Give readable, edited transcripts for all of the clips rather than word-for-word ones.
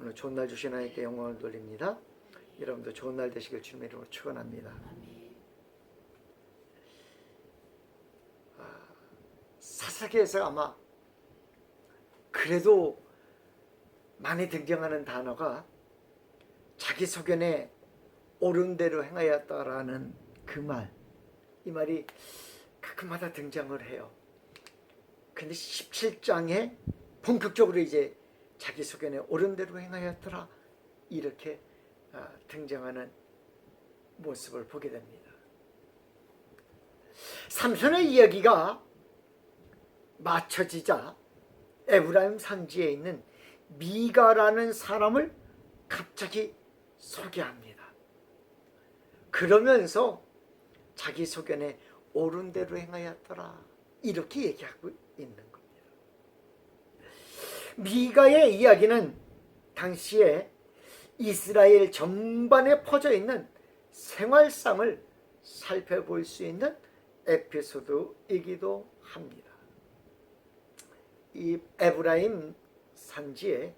오늘 좋은 날 주신 하나님께 영광을 돌립니다. 여러분도 좋은 날 되시길 주님의 이름으로 축원합니다. 사사기에서 아마 그래도 많이 등장하는 단어가 자기 소견에 옳은 대로 행하였다라는 그 말, 이 말이 가끔마다 등장을 해요. 근데 17장에 본격적으로 이제 자기 소견에 옳은 대로 행하였더라 이렇게 등장하는 모습을 보게 됩니다. 삼손의 이야기가 맞춰지자 에브라임 산지에 있는 미가라는 사람을 갑자기 소개합니다. 그러면서 자기 소견에 옳은 대로 행하였더라 이렇게 얘기하고 있는 겁니다. 미가의 이야기는 당시에 이스라엘 전반에 퍼져 있는 생활상을 살펴볼 수 있는 에피소드이기도 합니다. 이 에브라임 산지에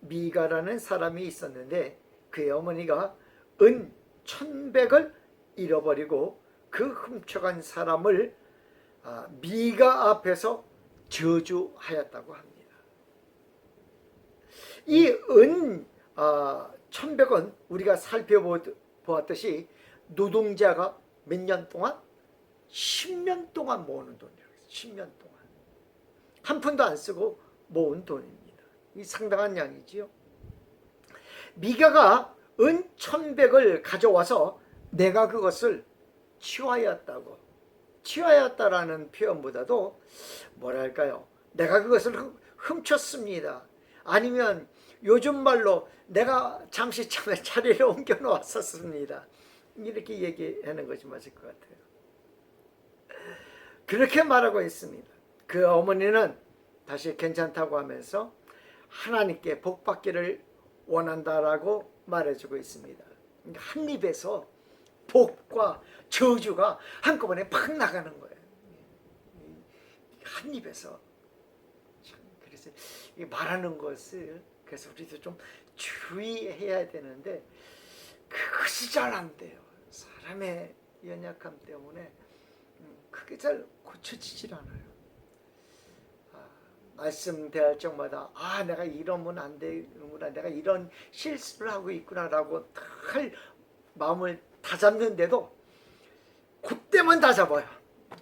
미가라는 사람이 있었는데 그의 어머니가 은 1,100을 잃어버리고 그 훔쳐간 사람을 미가 앞에서 저주하였다고 합니다. 이 은 1,100은 우리가 살펴보았듯이 노동자가 몇 년 동안? 10년 동안 모으는 돈이라고 했어요. 10년 동안. 한 푼도 안 쓰고 모은 돈입니다. 이 상당한 양이지요. 미가가 은 1,100을 가져와서 내가 그것을 취하였다고. 취하였다라는 표현보다도 뭐랄까요? 내가 그것을 훔쳤습니다. 아니면 요즘 말로 내가 잠시 자리를 옮겨 놓았었습니다. 이렇게 얘기하는 것이 맞을 것 같아요. 그렇게 말하고 있습니다. 그 어머니는 다시 괜찮다고 하면서 하나님께 복받기를 원한다라고 말해주고 있습니다. 한 입에서 복과 저주가 한꺼번에 팍 나가는 거예요. 한 입에서. 그래서 말하는 것을 그래서 우리도 좀 주의해야 되는데 그것이 잘 안 돼요. 사람의 연약함 때문에 그게 잘 고쳐지질 않아요. 말씀 대할 적마다 내가 이러면 안 되는구나, 내가 이런 실수를 하고 있구나라고 할 마음을 다 잡는데도 그때만 다 잡아요.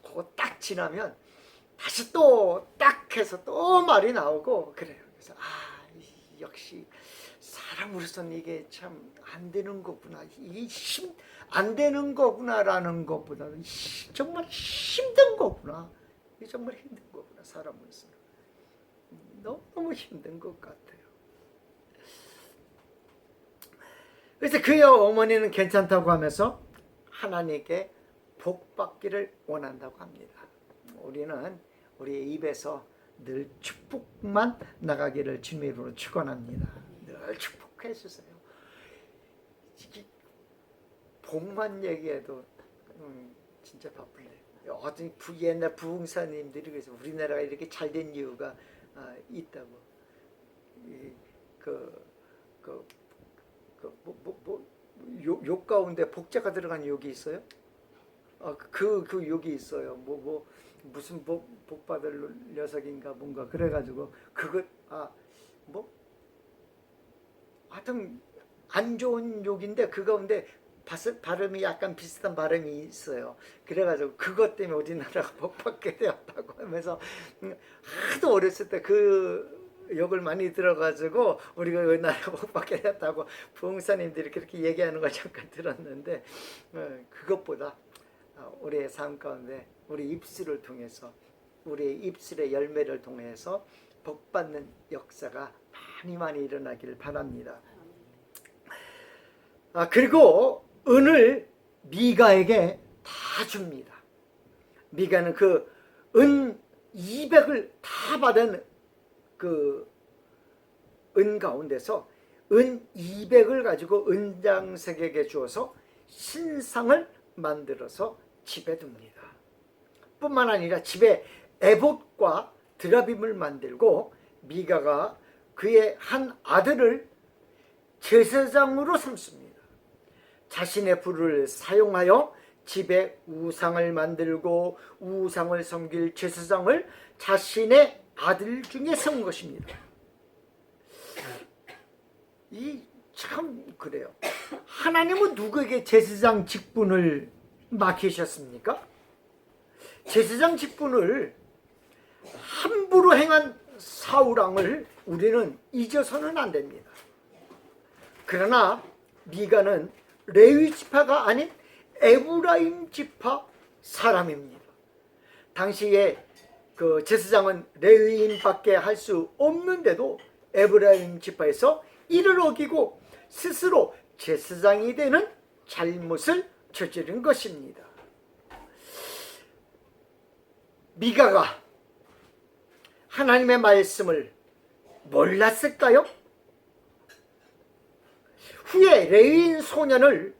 그거 딱 지나면 다시 또 딱 해서 또 말이 나오고 그래요. 그래서 역시 사람으로서는 이게 참 안 되는 거구나, 이게 안 되는 거구나라는 것보다는 정말 힘든 거구나, 이게 정말 힘든 거구나. 사람으로서는 너무 힘든 것 같아요. 그래서 그의 어머니는 괜찮다고 하면서 하나님께 복받기를 원한다고 합니다. 우리는 우리의 입에서 늘 축복만 나가기를 주님의 이름으로 축원합니다. 늘 축복해 주세요. 복만 얘기해도 진짜 바쁠래. 어떤 옛날 부흥사님들이 그래서 우리나라가 이렇게 잘된 이유가 있다고. 욕 가운데 복자가 들어간 욕이 있어요? 그 욕이 있어요. 무슨 복 받을 녀석인가 뭔가 그래가지고 그것 하여튼 안 좋은 욕인데 그 가운데 발음이 약간 비슷한 발음이 있어요. 그래가지고 그것 때문에 우리나라가 복 받게 되었다고 하면서 하도 어렸을 때 그 욕을 많이 들어가지고 우리가 우리나라가 복 받게 되었다고 부흥사님들이 그렇게 얘기하는 걸 잠깐 들었는데 그것보다 우리의 삶 가운데 우리 입술을 통해서 우리의 입술의 열매를 통해서 복받는 역사가 많이 일어나길 바랍니다. 그리고 은을 미가에게 다 줍니다. 미가는 그 은 200을 다 받은 그 은 가운데서 은 200을 가지고 은장색에게 주어서 신상을 만들어서 집에 둡니다. 뿐만 아니라 집에 에봇과 드라빔을 만들고 미가가 그의 한 아들을 제사장으로 삼습니다. 자신의 부를 사용하여 집에 우상을 만들고 우상을 섬길 제사장을 자신의 아들 중에 세운 것입니다. 이 참 그래요. 하나님은 누구에게 제사장 직분을 맡기셨습니까? 제사장 직분을 함부로 행한 사울왕을 우리는 잊어서는 안 됩니다. 그러나 미가는 레위 지파가 아닌 에브라임 지파 사람입니다. 당시에 그 제사장은 레위인밖에 할 수 없는데도 에브라임 지파에서 이를 어기고 스스로 제사장이 되는 잘못을 저지른 것입니다. 미가가 하나님의 말씀을 몰랐을까요? 후에 레위인 소년을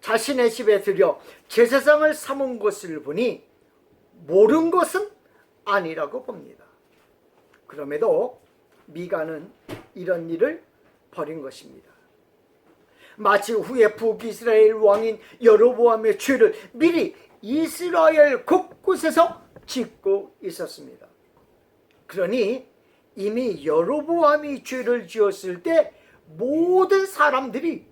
자신의 집에 들여 제사장을 삼은 것을 보니 모른 것은 아니라고 봅니다. 그럼에도 미가는 이런 일을 벌인 것입니다. 마치 후에 북이스라엘 왕인 여로보암의 죄를 미리 이스라엘 곳곳에서 짓고 있었습니다. 그러니 이미 여로보암이 죄를 지었을 때 모든 사람들이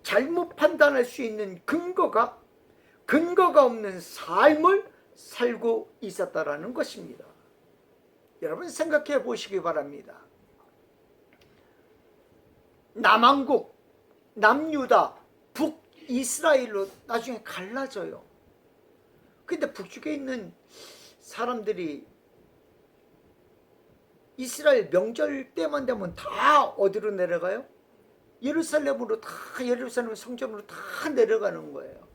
잘못 판단할 수 있는 근거가 없는 삶을 살고 있었다라는 것입니다. 여러분 생각해 보시기 바랍니다. 남한국, 남유다, 북이스라엘로 나중에 갈라져요. 근데 북쪽에 있는 사람들이 이스라엘 명절 때만 되면 다 어디로 내려가요? 예루살렘으로, 다 예루살렘 성전으로 다 내려가는 거예요.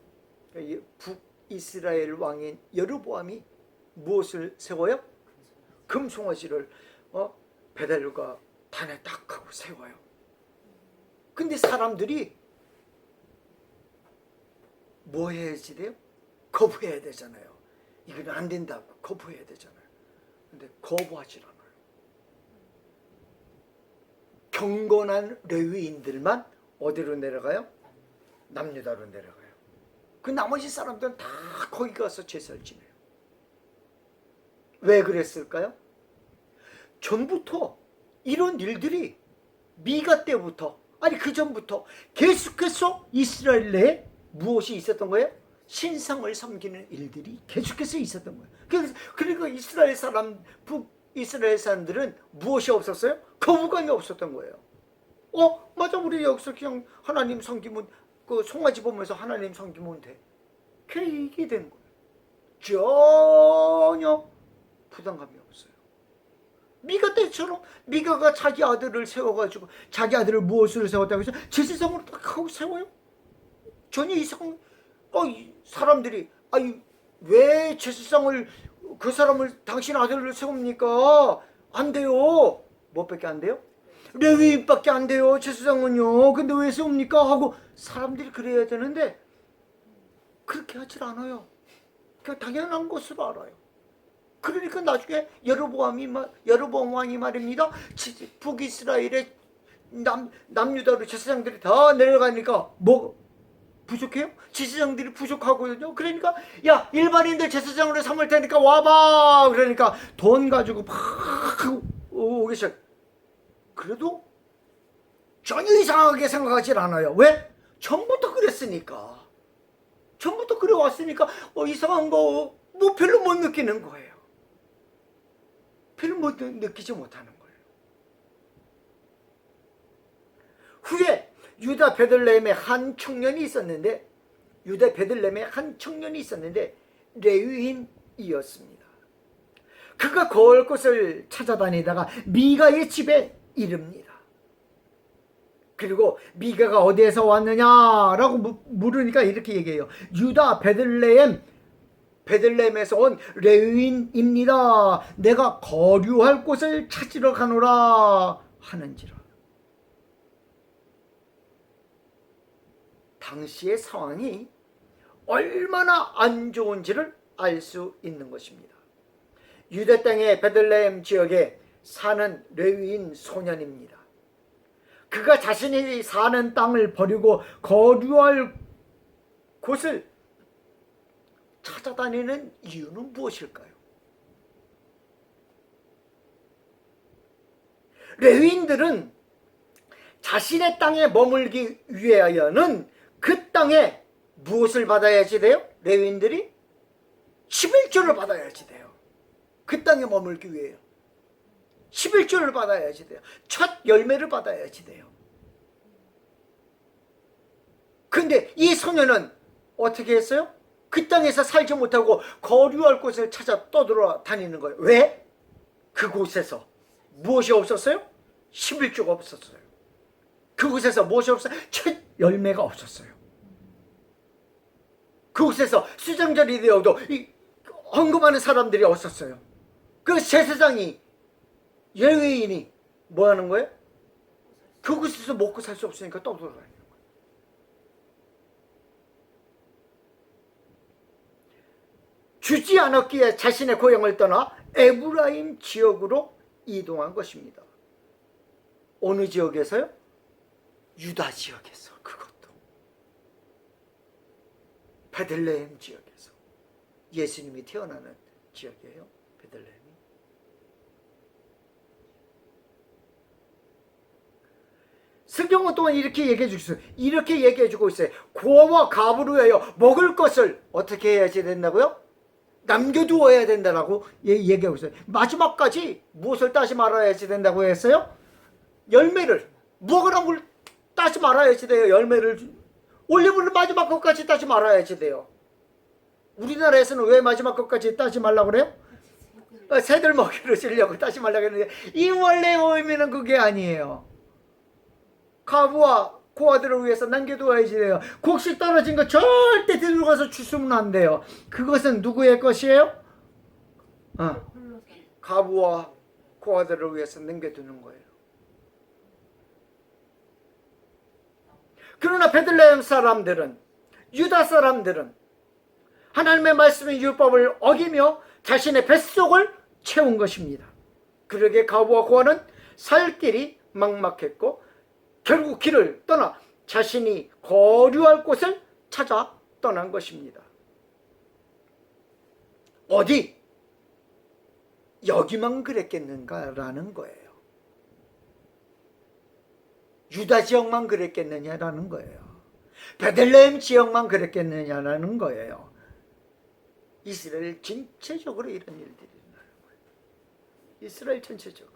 북이스라엘 왕인 여로보암이 무엇을 세워요? 금송아지를 베델과 단에 딱 하고 세워요. 근데 사람들이 뭐 해야지 돼요? 거부해야 되잖아요. 이건 안 된다고 거부해야 되잖아요. 근데 거부하지 않아요. 경건한 레위인들만 어디로 내려가요? 남유다로 내려가요. 그 나머지 사람들은 다 거기 가서 제사를 지내요. 왜 그랬을까요? 전부터 이런 일들이 미가 때부터, 아니 그 전부터 계속해서 이스라엘 내에 무엇이 있었던 거예요? 신상을 섬기는 일들이 계속해서 있었던 거예요. 그리고 이스라엘 사람, 북이스라엘 사람들은 무엇이 없었어요? 거부감이 없었던 거예요. 맞아, 우리 여기서 그냥 하나님 섬기면, 그 송아지 보면서 하나님 섬기면 돼. 그냥 이게 된 거예요. 전혀 부담감이 없어요. 미가 때처럼 미가가 자기 아들을 세워가지고, 자기 아들을 무엇으로 세웠다고 해서 제사장으로 딱 하고 세워요? 전혀 이상, 사람들이, 왜 제사장을, 그 사람을 당신 아들을 세웁니까? 안 돼요. 뭐밖에 안 돼요? 레위인밖에 안 돼요, 제사장은요. 근데 왜 세웁니까? 하고 사람들이 그래야 되는데 그렇게 하질 않아요. 그냥 당연한 것으로 알아요. 그러니까 나중에 여로보암 왕이 말입니다. 북이스라엘의 남유다로 제사장들이 다 내려가니까 뭐 부족해요? 제사장들이 부족하거든요. 그러니까 야, 일반인들 제사장으로 삼을 테니까 와봐. 그러니까 돈 가지고 막 오기 시작. 그래도 전혀 이상하게 생각하지 않아요. 왜? 전부터 그랬으니까. 전부터 그래왔으니까 이상한 거 뭐 별로 못 느끼는 거예요. 별로 못 느끼지 못하는 거예요. 후에 유다 베들레헴에 한 청년이 있었는데, 레위인이었습니다. 그가 거울 곳을 찾아다니다가 미가의 집에 이릅니다. 그리고 미가가 어디에서 왔느냐라고 물으니까 이렇게 얘기해요. 유다 베들레헴에서 온 레위인입니다. 내가 거류할 곳을 찾으러 가노라 하는지라. 당시의 상황이 얼마나 안 좋은지를 알 수 있는 것입니다. 유대 땅의 베들레헴 지역에 사는 레위인 소년입니다. 그가 자신이 사는 땅을 버리고 거류할 곳을 찾아다니는 이유는 무엇일까요? 레위인들은 자신의 땅에 머물기 위하여는 그 땅에 무엇을 받아야지 돼요? 레위인들이 11조를 받아야지 돼요. 그 땅에 머물기 위해요. 11조를 받아야지 돼요. 첫 열매를 받아야지 돼요. 근데 이 소녀는 어떻게 했어요? 그 땅에서 살지 못하고 거류할 곳을 찾아 떠돌아다니는 거예요. 왜? 그곳에서 무엇이 없었어요? 11조가 없었어요. 그곳에서 무엇이 없어요? 첫 열매가 없었어요. 그곳에서 수장절이 되어도 헌금하는 사람들이 없었어요. 그 제사장이, 예외인이 뭐 하는 거예요? 그곳에서 먹고 살 수 없으니까 떠돌아다니는 거예요. 주지 않았기에 자신의 고향을 떠나 에브라임 지역으로 이동한 것입니다. 어느 지역에서요? 유다 지역에서. 그것도 베들레헴 지역에서. 예수님이 태어나는 지역이에요. 베들레헴이. 성경은 또한 이렇게 얘기해 주고 있어요. 이렇게 얘기해 주고 있어요. 고아와 가부를 위하여 먹을 것을 어떻게 해야지 된다고요? 남겨두어야 된다라고 얘기하고 있어요. 마지막까지 무엇을 따지 말아야지 된다고 했어요? 열매를. 무화과나 물 따지 말아야지 돼요. 열매를. 올리브는 마지막 것까지 따지 말아야지 돼요. 우리나라에서는 왜 마지막 것까지 따지 말라고 그래요? 새들 먹이를 주려고 따지 말라고 했는데 이 원래 의미는 그게 아니에요. 가부와 고아들을 위해서 남겨두어야지 돼요. 곡식 떨어진 거 절대 들어가서 주스면 안 돼요. 그것은 누구의 것이에요? 가부와 고아들을 위해서 남겨두는 거예요. 그러나 베들레헴 사람들은, 유다 사람들은 하나님의 말씀의 율법을 어기며 자신의 뱃속을 채운 것입니다. 그러게 가부와 고아는 살 길이 막막했고 결국 길을 떠나 자신이 거류할 곳을 찾아 떠난 것입니다. 어디? 여기만 그랬겠는가라는 거예요. 유다 지역만 그랬겠느냐라는 거예요. 베들레헴 지역만 그랬겠느냐라는 거예요. 이스라엘 전체적으로 이런 일들이 일어나는 거예요. 이스라엘 전체적으로.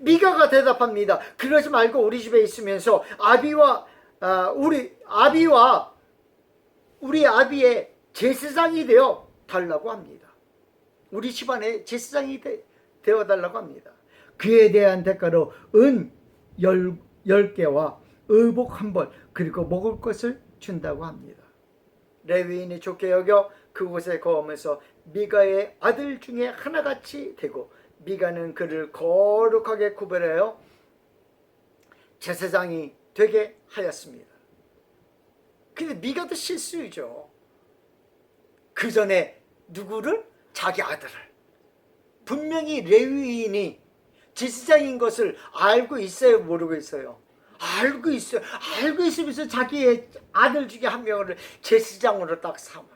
미가가 대답합니다. 그러지 말고 우리 집에 있으면서 우리 아비의 제사장이 되어 달라고 합니다. 우리 집안의 제사장이 되어 달라고 합니다. 그에 대한 대가로 은 10개와 의복 1벌 그리고 먹을 것을 준다고 합니다. 레위인이 좋게 여겨 그곳에 거하면서 미가의 아들 중에 하나같이 되고 미가는 그를 거룩하게 구별하여 제사장이 되게 하였습니다. 근데 미가도 실수이죠. 그 전에 누구를? 자기 아들을. 분명히 레위인이 제사장인 것을 알고 있어요? 모르고 있어요? 알고 있어요. 알고 있으면서 자기의 아들 중에 한 명을 제사장으로 딱 삼아요.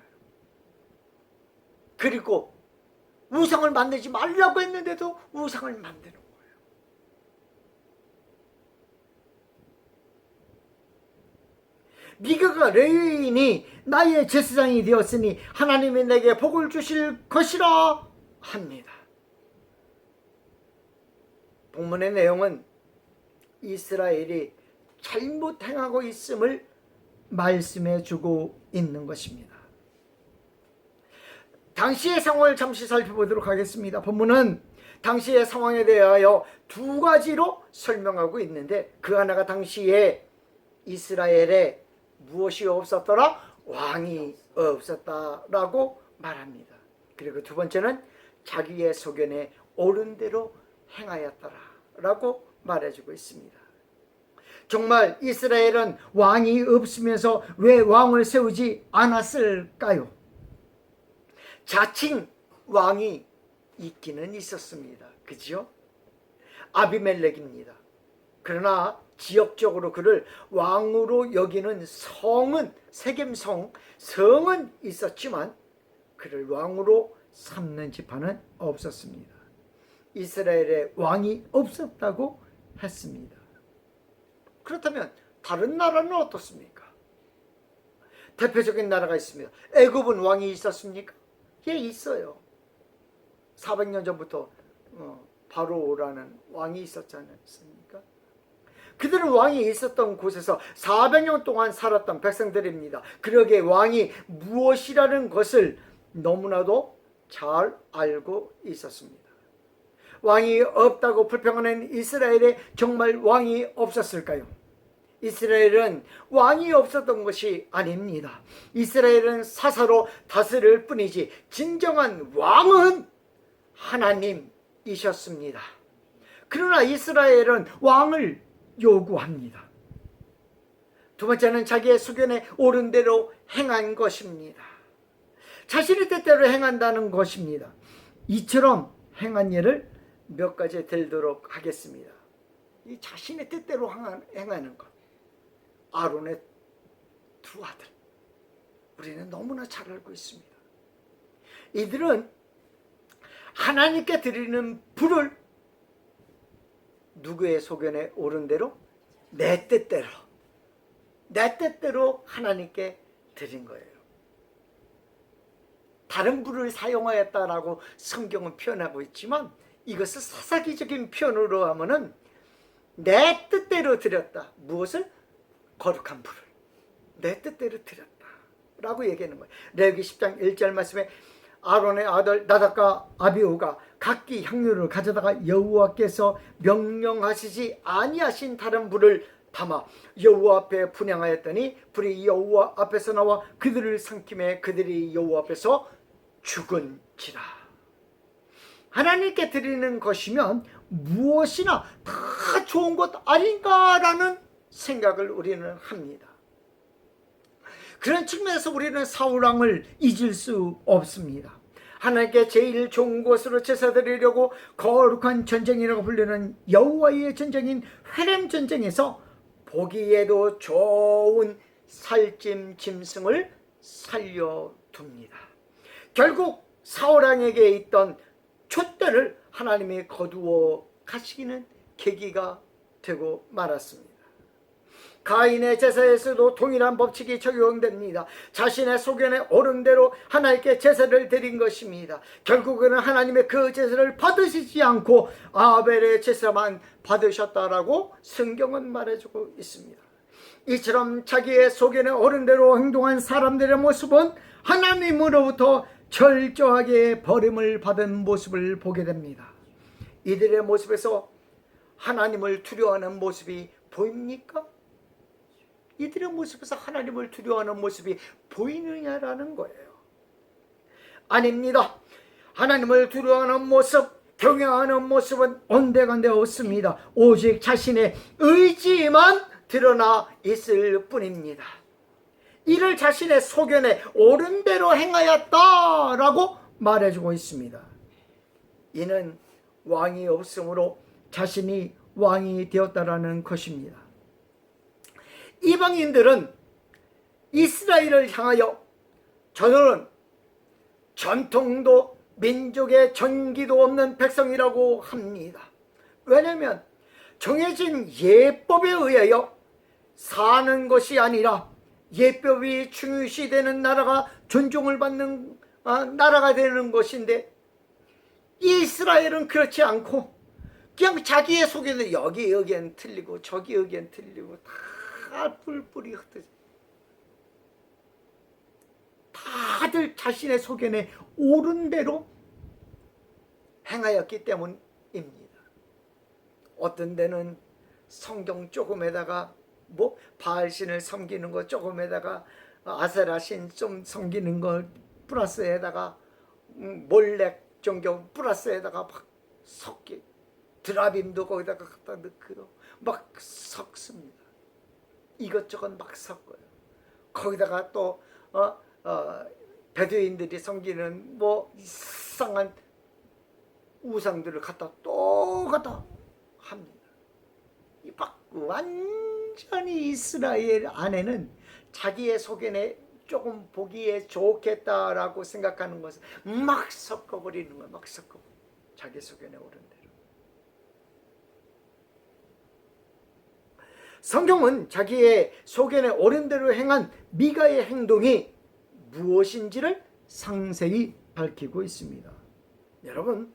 그리고 우상을 만들지 말라고 했는데도 우상을 만드는 거예요. 미가가 레위인이 나의 제사장이 되었으니 하나님이 내게 복을 주실 것이라 합니다. 본문의 내용은 이스라엘이 잘못 행하고 있음을 말씀해 주고 있는 것입니다. 당시의 상황을 잠시 살펴보도록 하겠습니다. 본문은 당시의 상황에 대하여 2가지로 설명하고 있는데 그 하나가 당시에 이스라엘에 무엇이 없었더라? 왕이 없었다라고 말합니다. 그리고 2번째는 자기의 소견에 옳은 대로 행하였더라라고 말해주고 있습니다. 정말 이스라엘은 왕이 없으면서 왜 왕을 세우지 않았을까요? 자칭 왕이 있기는 있었습니다. 그죠? 아비멜렉입니다. 그러나 지역적으로 그를 왕으로 여기는 성은 세겜성 성은 있었지만 그를 왕으로 삼는 지파는 없었습니다. 이스라엘에 왕이 없었다고 했습니다. 그렇다면 다른 나라는 어떻습니까? 대표적인 나라가 있습니다. 애굽은 왕이 있었습니까? 예, 있어요. 400년 전부터 바로라는 왕이 있었지 않습니까? 그들은 왕이 있었던 곳에서 400년 동안 살았던 백성들입니다. 그러기에 왕이 무엇이라는 것을 너무나도 잘 알고 있었습니다. 왕이 없다고 불평하는 이스라엘에 정말 왕이 없었을까요? 이스라엘은 왕이 없었던 것이 아닙니다. 이스라엘은 사사로 다스릴 뿐이지 진정한 왕은 하나님이셨습니다. 그러나 이스라엘은 왕을 요구합니다. 두 번째는 자기의 수견에 옳은 대로 행한 것입니다. 자신의 뜻대로 행한다는 것입니다. 이처럼 행한 예를 몇 가지 들도록 하겠습니다. 이 자신의 뜻대로 행하는 것. 아론의 두 아들. 우리는 너무나 잘 알고 있습니다. 이들은 하나님께 드리는 불을 누구의 소견에 옳은 대로? 내 뜻대로 하나님께 드린 거예요. 다른 불을 사용하였다라고 성경은 표현하고 있지만 이것을 사사기적인 표현으로 하면은 내 뜻대로 드렸다. 무엇을? 거룩한 불을 내 뜻대로 드렸다 라고 얘기하는 거예요. 레위기 10장 1절 말씀에 아론의 아들 나답과 아비후가 각기 향유를 가져다가 여호와께서 명령하시지 아니하신 다른 불을 담아 여호와 앞에 분향하였더니 불이 여호와 앞에서 나와 그들을 삼킴에 그들이 여호와 앞에서 죽은지라. 하나님께 드리는 것이면 무엇이나 다 좋은 것 아닌가라는 생각을 우리는 합니다. 그런 측면에서 우리는 사울왕을 잊을 수 없습니다. 하나님께 제일 좋은 것으로 제사 드리려고 거룩한 전쟁이라고 불리는 여호와의 전쟁인 회렘 전쟁에서 보기에도 좋은 살찜 짐승을 살려둡니다. 결국 사울왕에게 있던 촛대를 하나님이 거두어 가시기는 계기가 되고 말았습니다. 가인의 제사에서도 동일한 법칙이 적용됩니다. 자신의 소견에 옳은 대로 하나님께 제사를 드린 것입니다. 결국에는 하나님의 그 제사를 받으시지 않고 아벨의 제사만 받으셨다라고 성경은 말해주고 있습니다. 이처럼 자기의 소견에 옳은 대로 행동한 사람들의 모습은 하나님으로부터 철저하게 버림을 받은 모습을 보게 됩니다. 이들의 모습에서 하나님을 두려워하는 모습이 보입니까? 이들의 모습에서 하나님을 두려워하는 모습이 보이느냐라는 거예요. 아닙니다. 하나님을 두려워하는 모습, 경외하는 모습은 온데간데 없습니다. 오직 자신의 의지만 드러나 있을 뿐입니다. 이를 자신의 소견에 옳은 대로 행하였다라고 말해주고 있습니다. 이는 왕이 없으므로 자신이 왕이 되었다라는 것입니다. 이방인들은 이스라엘을 향하여 저들은 전통도 민족의 전기도 없는 백성이라고 합니다. 왜냐하면 정해진 예법에 의하여 사는 것이 아니라 예법이 중요시되는 나라가 존중을 받는 나라가 되는 것인데 이스라엘은 그렇지 않고 그냥 자기의 속에는 여기 의견 틀리고 저기 의견 틀리고 다 뿔뿔이 흩어져. 다들 자신의 소견에 옳은 대로 행하였기 때문입니다. 어떤 데는 성경 조금에다가 바알신을 섬기는 거 조금에다가 아세라신 좀 섬기는 거 플러스에다가 몰렉 종교 플러스에다가 막 섞기, 드라빔도 거기다가 갖다 넣고 막 섞습니다. 이것저것 막 섞어요. 거기다가 또 베두인들이 섬기는 이상한 우상들을 갖다 또 갖다 합니다. 이 막 완전히 이스라엘 아내는 자기의 속에는 조금 보기에 좋겠다라고 생각하는 것을 막 섞어버리는 거야. 막 섞어버려. 자기 속에는 옳은 대로. 성경은 자기의 속에는 옳은 대로 행한 미가의 행동이 무엇인지를 상세히 밝히고 있습니다. 여러분,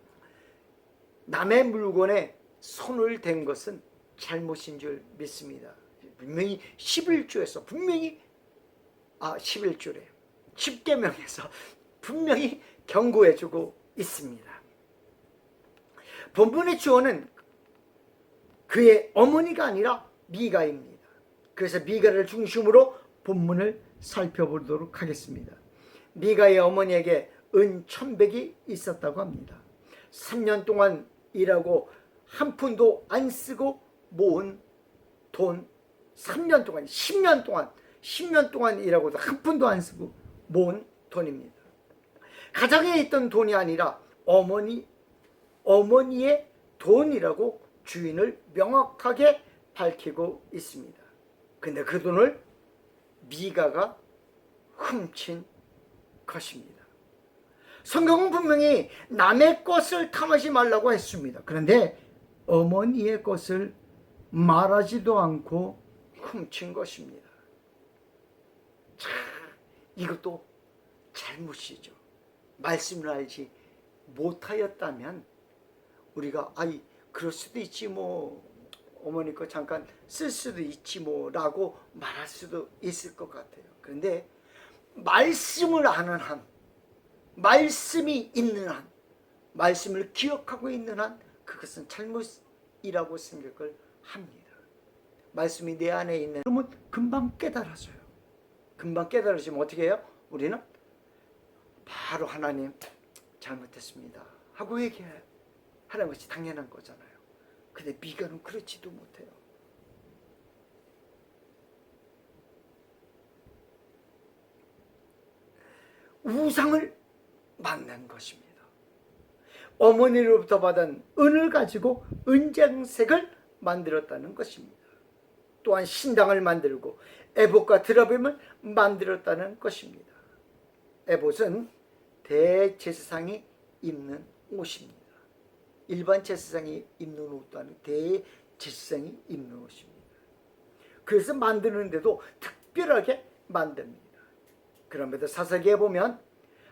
남의 물건에 손을 댄 것은 잘못인 줄 믿습니다. 분명히 11조에서 분명히 11조래 10계명에서 분명히 경고해주고 있습니다. 본문의 주어는 그의 어머니가 아니라 미가입니다. 그래서 미가를 중심으로 본문을 살펴보도록 하겠습니다. 미가의 어머니에게 은 1000백이 있었다고 합니다. 3년 동안 일하고 한 푼도 안 쓰고 모은 돈, 3년 동안 10년 동안 일하고도 한 푼도 안 쓰고 모은 돈입니다. 가정에 있던 돈이 아니라 어머니의 돈이라고 주인을 명확하게 밝히고 있습니다. 근데 그 돈을 미가가 훔친 것입니다. 성경은 분명히 남의 것을 탐하지 말라고 했습니다. 그런데 어머니의 것을 말하지도 않고 훔친 것입니다. 자, 이것도 잘못이죠. 말씀을 알지 못하였다면 우리가 그럴 수도 있지 뭐, 어머니 거 잠깐 쓸 수도 있지 뭐 라고 말할 수도 있을 것 같아요. 그런데 말씀을 아는 한, 말씀이 있는 한, 말씀을 기억하고 있는 한 그것은 잘못이라고 생각을 합니다. 말씀이 내 안에 있는, 그러면 금방 깨달아져요. 금방 깨달아지면 어떻게 해요? 우리는 바로 하나님 잘못했습니다 하고 얘기해요. 하는 것이 당연한 거잖아요. 근데 미가는 그렇지도 못해요. 우상을 만난 것입니다. 어머니로부터 받은 은을 가지고 은장색을 만들었다는 것입니다. 또한 신당을 만들고 에봇과 드라빔을 만들었다는 것입니다. 에봇은 대제사장이 입는 옷입니다. 일반 제사장이 입는 옷도 아니고 대제사장이 입는 옷입니다. 그래서 만드는데도 특별하게 만듭니다. 그럼에도 사사기에 보면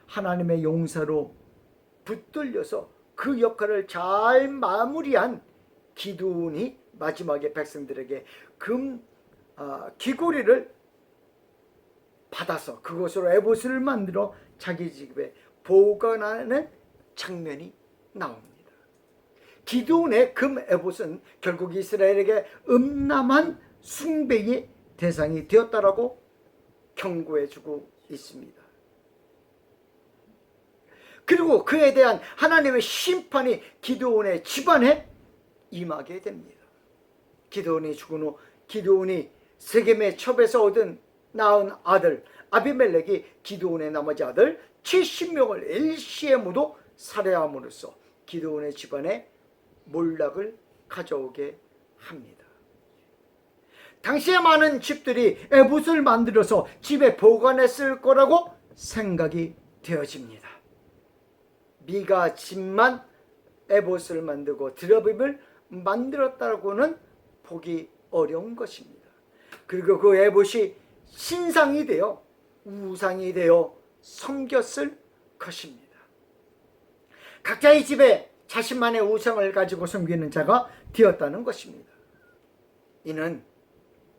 하나님의 용사로 붙들려서 그 역할을 잘 마무리한 기드온이 마지막에 백성들에게 귀고리를 받아서 그것으로 에봇을 만들어 자기 집에 보관하는 장면이 나옵니다. 기드온의 금 에봇은 결국 이스라엘에게 음란한 숭배의 대상이 되었다라고 경고해주고 있습니다. 그리고 그에 대한 하나님의 심판이 기드온의 집안에 임하게 됩니다. 기드온이 죽은 후 기드온이 세겜의 첩에서 낳은 아들 아비멜렉이 기드온의 나머지 아들 70명을 일시에 모두 살해함으로써 기드온의 집안에 몰락을 가져오게 합니다. 당시에 많은 집들이 에봇을 만들어서 집에 보관했을 거라고 생각이 되어집니다. 미가 집만 에봇을 만들고 드라빔을 만들었다고는 보기 어려운 것입니다. 그리고 그 에봇이 신상이 되어 우상이 되어 섬겼을 것입니다. 각자의 집에 자신만의 우상을 가지고 섬기는 자가 되었다는 것입니다. 이는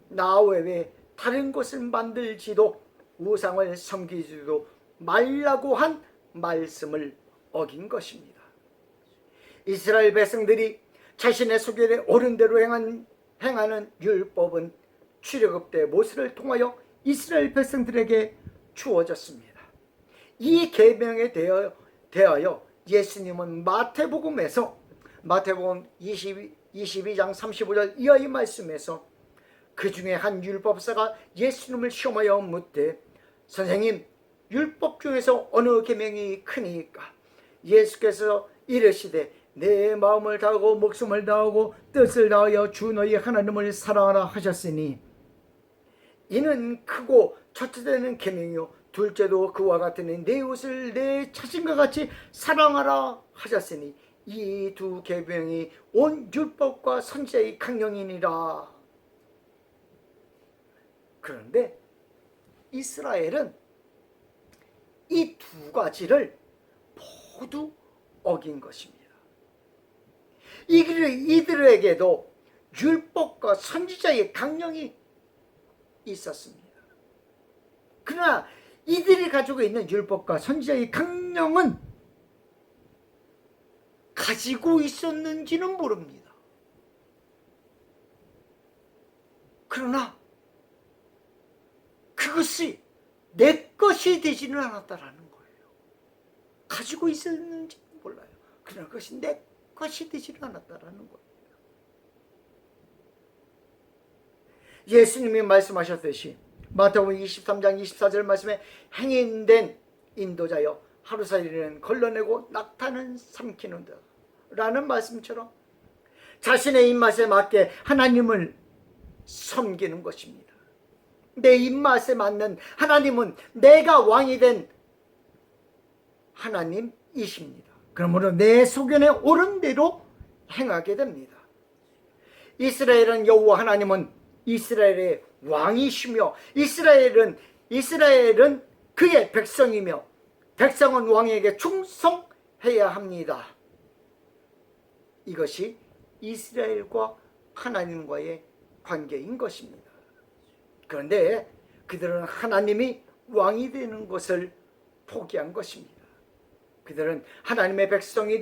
나 외에 다른 것을 만들지도 우상을 섬기지도 말라고 한 말씀을 어긴 것입니다. 이스라엘 백성들이 자신의 소견에 옳은 대로 행하는 율법은 출애굽때 모세를 통하여 이스라엘 백성들에게 주어졌습니다. 이 계명에 대하여 예수님은 마태복음 22장 35절 이하의 말씀에서 그 중에 한 율법사가 예수님을 시험하여 묻되 선생님, 율법 중에서 어느 계명이 크니까? 예수께서 이르시되 내 마음을 다하고 목숨을 다하고 뜻을 다하여 주 너희 하나님을 사랑하라 하셨으니 이는 크고 첫째는 계명이요 둘째도 그와 같으니 내 이웃을 내 자신과 같이 사랑하라 하셨으니 이 두 계명이 온 율법과 선지자의 강령이니라. 그런데 이스라엘은 이 두 가지를 모두 어긴 것입니다. 이들에게도 율법과 선지자의 강령이 있었습니다. 그러나 이들이 가지고 있는 율법과 선지자의 강령은 가지고 있었는지는 모릅니다. 그러나 그것이 내 것이 되지는 않았다라는 거예요. 가지고 있었는지 몰라요. 그러나 그것이 내 것이 되지는 않았다라는 거예요. 예수님이 말씀하셨듯이 마태복음 23장 24절 말씀에 행인된 인도자여 하루살이는 걸러내고 낙타는 삼키는다 라는 말씀처럼 자신의 입맛에 맞게 하나님을 섬기는 것입니다. 내 입맛에 맞는 하나님은 내가 왕이 된 하나님이십니다. 그러므로 내 소견에 옳은 대로 행하게 됩니다. 이스라엘은 여호와 하나님은 이스라엘의 왕이시며 이스라엘은 그의 백성이며 백성은 왕에게 충성해야 합니다. 이것이 이스라엘과 하나님과의 관계인 것입니다. 그런데 그들은 하나님이 왕이 되는 것을 포기한 것입니다. 그들은 하나님의 백성이